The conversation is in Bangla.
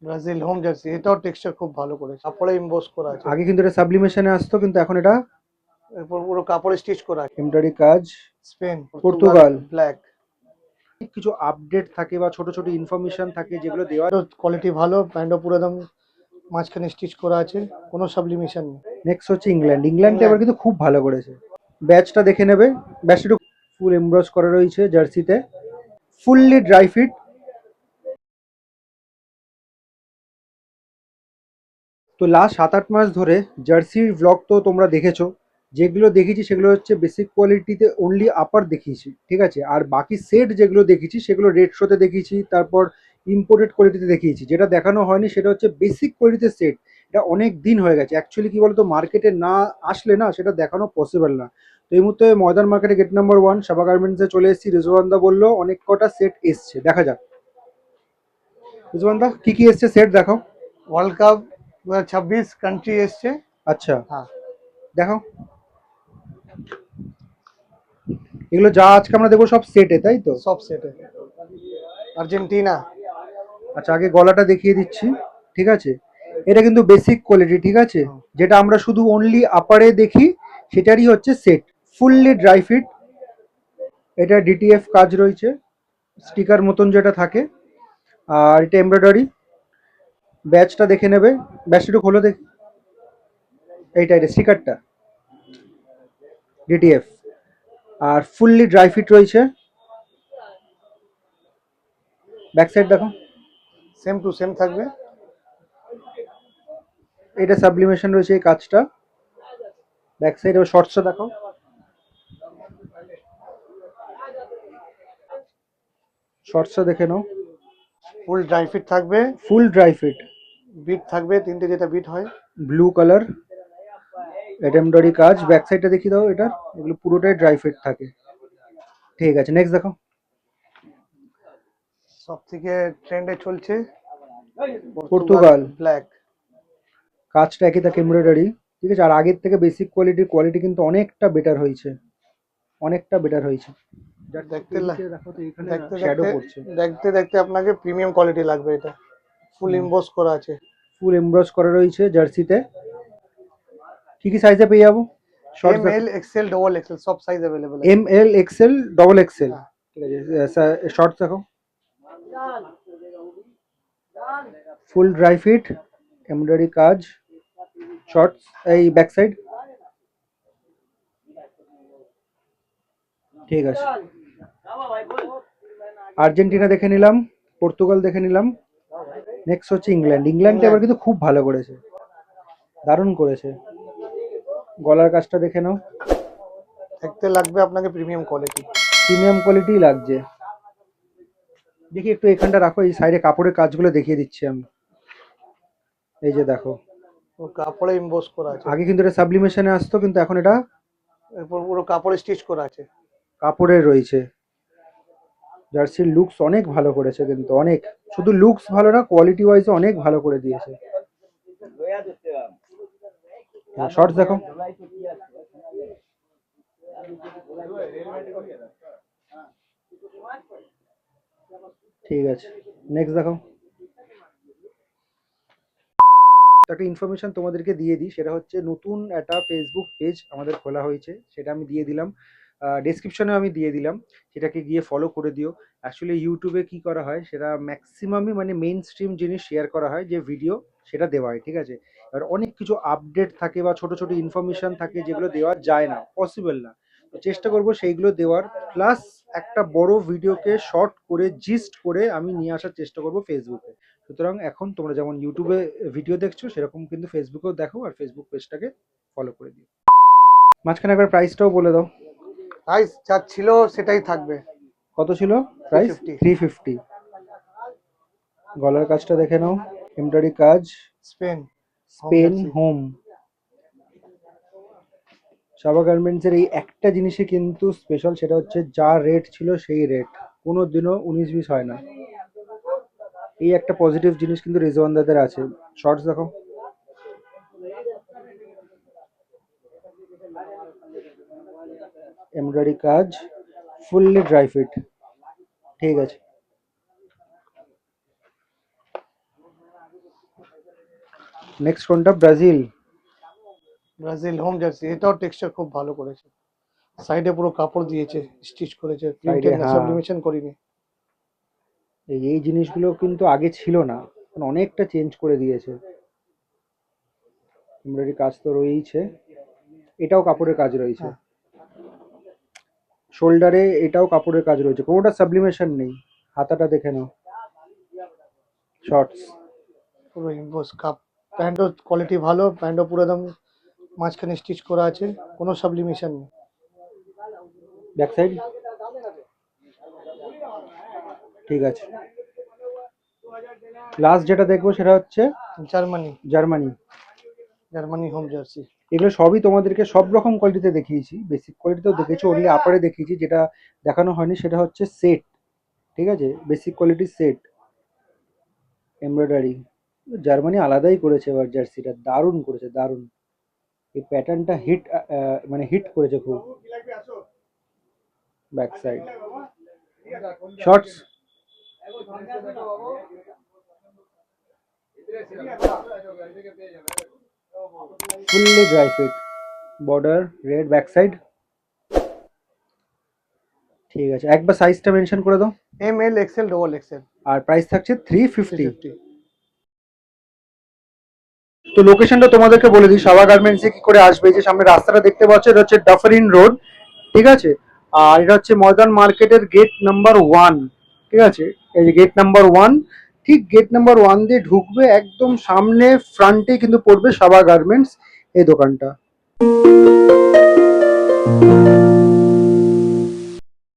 ব্রাজিল হোম জার্সি, এটাও টেক্সচার খুব ভালো করেছে, কাপড়ে ইমবোস করা আছে। আগে কিন্তু এটা সাবলিমেশনে আসতো, কিন্তু এখন এটা এরপর পুরো কাপড়ে স্টিচ করা আছে। এমব্রয়ডারি কাজ। Spain, Portugal, Portugal. ব্ল্যাক। কিছু আপডেট থাকে বা ছোট ছোট ইনফরমেশন থাকে যেগুলো দেওয়ার। কোয়ালিটি ভালো, প্যান্টও পুরো একদম মাঝখানে স্টিচ করা আছে, কোনো সাবলিমেশন নেই। নেক্সট হচ্ছে ইংল্যান্ডটা এবার কিন্তু খুব ভালো করেছে। ব্যাচটা দেখে নেবে, ব্যাচটা একটু ফুল এমব্রয়ডারি করা রয়েছে জার্সিতে, ফুললি ড্রাই ফিট। তো লাস্ট 7-8 মাস ধরে জার্সির ব্লগ তো তোমরা দেখেছো, যেগুলো দেখেছি সেগুলো হচ্ছে বেসিক কোয়ালিটিতে অনলি আপার দেখিয়েছি, ঠিক আছে। আর বাকি সেট যেগুলো দেখেছি সেগুলো রেড শোতে দেখিয়েছি, তারপর ইম্পোর্টেড কোয়ালিটিতে দেখিয়েছি। যেটা দেখানো হয়নি সেটা হচ্ছে বেসিক কোয়ালিটির সেট। এটা অনেক দিন হয়ে গেছে অ্যাকচুয়ালি, কি বলতো, মার্কেটে না আসলে না সেটা দেখানো পসিবল না। তো এই মুহূর্তে ময়দান মার্কেটে গেট নাম্বার 1 সাবা গার্মেন্টসে চলে এসেছি। রিজওয়ানদা বললো অনেক কটা সেট এসছে, দেখা যাক। রিজওয়ানদা কি কি এসছে সেট দেখাও। ওয়ার্ল্ড কাপ 2026 কান্ট্রি এসছে। আচ্ছা, হ্যাঁ, দেখাও। এগুলো যা আজকে আমরা দেখবো সব সেটে, তাই তো? সব সেটে। আর্জেন্টিনা। আচ্ছা, আগে গলাটা দেখিয়ে দিচ্ছি, ঠিক আছে। এটা কিন্তু বেসিক কোয়ালিটি, ঠিক আছে। যেটা আমরা শুধু অনলি আপারে দেখি সেটারই হচ্ছে সেট, ফুললি ড্রাই ফিট। এটা ডিটিএফ কাজ রয়েছে, স্টিকার মতন যেটা থাকে। আর এটা এমব্রয়ডারি। ব্যাচটা দেখে নেবে, ব্যাচটা একটু খোলো দেখি। এটা স্টিকারটা ডিটিএফ, আর ফুললি ড্রাই ফিট রয়েছে। ব্যাক সাইড দেখো, সেম টু সেম থাকবে। এটা সাবলিমেশন রয়েছে এই কাজটা। ব্যাক সাইড ও শর্টসটা দেখো। শর্টসটা দেখে নাও, ফুল ড্রাই ফিট থাকবে। ফুল ড্রাই ফিট। বিট থাকবে, তিনটে যেটা বিট হয়। ব্লু কালার, এটা এমব্রয়ডারি কাজ। ব্যাক সাইডটা দেখিয়ে দাও এটা, এগুলো পুরোটাই ড্রাই ফিট থাকে। ঠিক আছে, নেক্সট দেখো। সব থেকে ট্রেন্ডে চলছে পর্তুগাল। ব্ল্যাক। কাজটা একই থাকে, এমব্রয়ডারি, ঠিক আছে। আর আগের থেকে বেসিক কোয়ালিটি কিন্তু অনেকটা বেটার হয়েছে, অনেকটা বেটার হয়েছে। দেখতে দেখো তো, এখানে দেখতে শ্যাডো দেখতে পড়ছে। দেখতে দেখতে আপনাকে প্রিমিয়াম কোয়ালিটি লাগবে। এটা ফুল ইমবোস করা আছে। ফুল এমব্রয়ডারি করা রয়েছে জার্সিতে। কি কি সাইজে পেয়ে যাবো? শর্টস এম দেখো, এল এক্সেল ডবল এক্সেল সব size available. ML XL double XL, ঠিক আছে। শর্টস দেখো, ফুল ড্রাই ফিট, এমব্রয়ডারি কাজ। শর্টস এই ব্যাক সাইড, ঠিক আছে। আর্জেন্টিনা দেখে নিলাম, পর্তুগাল দেখে নিলাম। নেক্সট হচ্ছে ইংল্যান্ডটা এবার কিন্তু খুব ভালো করেছে, দারুণ করেছে। গলার কাজটা দেখে নাও, দেখতে লাগবে আপনাকে প্রিমিয়াম কোয়ালিটি। প্রিমিয়াম কোয়ালিটি লাগছে। দেখি একটু এখানটা রাখো, এই সাইডে কাপড়ের কাজগুলো দেখিয়ে দিচ্ছি আমি। এই যে দেখো, ও কাপড়ে ইমবোস করা আছে। আগে কিন্তু এটা সাবলিমেশনে আসতো, কিন্তু এখন এটা এরপর পুরো কাপড়ে স্টিচ করা আছে। কাপড়ের রয়েছে। জার্সির লুকস অনেক ভালো করেছে কিন্তু, অনেক। শুধু লুকস ভালো না, কোয়ালিটি ওয়াইজ অনেক ভালো করে দিয়েছে। শর্টস দেখো, ঠিক আছে। নেক্সট দেখো। একটা ইনফরমেশন তোমাদেরকে দিয়ে দিই, সেটা হচ্ছে নতুন একটা ফেসবুক পেজ আমাদের খোলা হয়েছে, সেটা আমি দিয়ে দিলাম, ডেসক্রিপশনে আমি দিয়ে দিলাম। সেটাকে গিয়ে ফলো করে দিও। অ্যাকচুয়ালি ইউটিউবে কি করা হয়, সেটা ম্যাক্সিমামই মানে মেইন স্ট্রিম জিনিস শেয়ার করা হয়, যে ভিডিও সেটা দেওয়া হয়, ঠিক আছে। এবার অনেক কিছু আপডেট থাকে বা ছোট ছোট ইনফরমেশন থাকে যেগুলো দেওয়া যায় না, পসিবল না। তো চেষ্টা করবো সেইগুলো দেওয়ার, প্লাস একটা বড় ভিডিওকে শর্ট করে জিস্ট করে আমি নিয়ে আসার চেষ্টা করবো ফেসবুকে। সুতরাং এখন তোমরা যেমন ইউটিউবে ভিডিও দেখছো, সেরকম কিন্তু ফেসবুকেও দেখো, আর ফেসবুক পেজটাকে ফলো করে দিও। মাঝখানে একবার প্রাইসটাও বলে দাও। প্রাইস যা ছিল সেটাই থাকবে। কত ছিল প্রাইস? 350। 350। গলার কাজটা দেখে নাও, এমব্রয়ডারি কাজ, স্পেন স্পেন হোম। সাবা গার্মেন্টসের এই একটা জিনিসই কিন্তু স্পেশাল, সেটা হচ্ছে যা রেট ছিল সেই রেট, কোনো দিনও 19-20 হয় না। এই একটা পজিটিভ জিনিস কিন্তু রিজওয়ানদাদের আছে। শর্টস দেখো, এমব্রয়ডারি কাজ, ফুললি ড্রাই ফিট, ঠিক আছে। নেক্সট কোনটা? ব্রাজিল। ব্রাজিল হোম জার্সি, এটাও টেক্সচার খুব ভালো করেছে, সাইডে পুরো কাপড় দিয়েছে, স্টিচ করেছে, প্রিন্টেড না, হ্যাঁ, সাবলিমেশন করিনি। এই জিনিসগুলো কিন্তু আগে ছিল না, এখন অনেকটা চেঞ্জ করে দিয়েছে। এমব্রয়ডারি কাজ তো রয়েইছে, এটাও কাপড়ের কাজ রয়েছে। হ্যাঁ। শোল্ডারে এটাও কাপড়ের কাজ রয়েছে, কোনোটা সাবলিমেশন নেই। হাতাটা দেখে নাও, শর্টস। পুরো ইম্পোজ কাপ, প্যান্টও কোয়ালিটি ভালো, প্যান্টও পুরো একদম মাঝখানে স্টিচ করা আছে, কোনো সাবলিমেশন নেই। ব্যাক সাইড ঠিক আছে। লাস্ট যেটা দেখবো সেটা হচ্ছে Germany, Germany. Germany home jersey. এগুলো সবই তোমাদেরকে সব রকম কোয়ালিটিতে দেখিয়েছি, বেসিক কোয়ালিটিতেও দেখেছি, অনলি আপারে দেখিয়েছি। যেটা দেখানো হয়নি সেটা হচ্ছে সেট, ঠিক আছে, বেসিক কোয়ালিটির সেট এমব্রয়ডারি। জার্মানি আলাদাই করেছে এবার জার্সিটা, দারুণ করেছে, দারুণ। এই প্যাটার্নটা মানে হিট করেছে খুব। Back side shorts, fully dry fit, border red, back side ঠিক আছে। একবার সাইজটা মেনশন করে দাও। M L XL double XL. আর প্রাইস থাকছে 350। 350। তো লোকেশনটা তোমাদেরকে বলে দিই, সাবা গার্মেন্টসে কি করে আসবে। এই যে সামনে রাস্তাটা দেখতে পাচ্ছ, এটা হচ্ছে ডাফারিন রোড, ঠিক আছে। আর এটা হচ্ছে ময়দান মার্কেটের গেট নাম্বার 1, ঠিক আছে। এই যে গেট নাম্বার 1, ঠিক গেট নাম্বার 1 দিয়ে ঢুকবে, একদম সামনে ফ্রন্টে কিন্তু পড়বে সাবা গার্মেন্টস এই দোকানটা।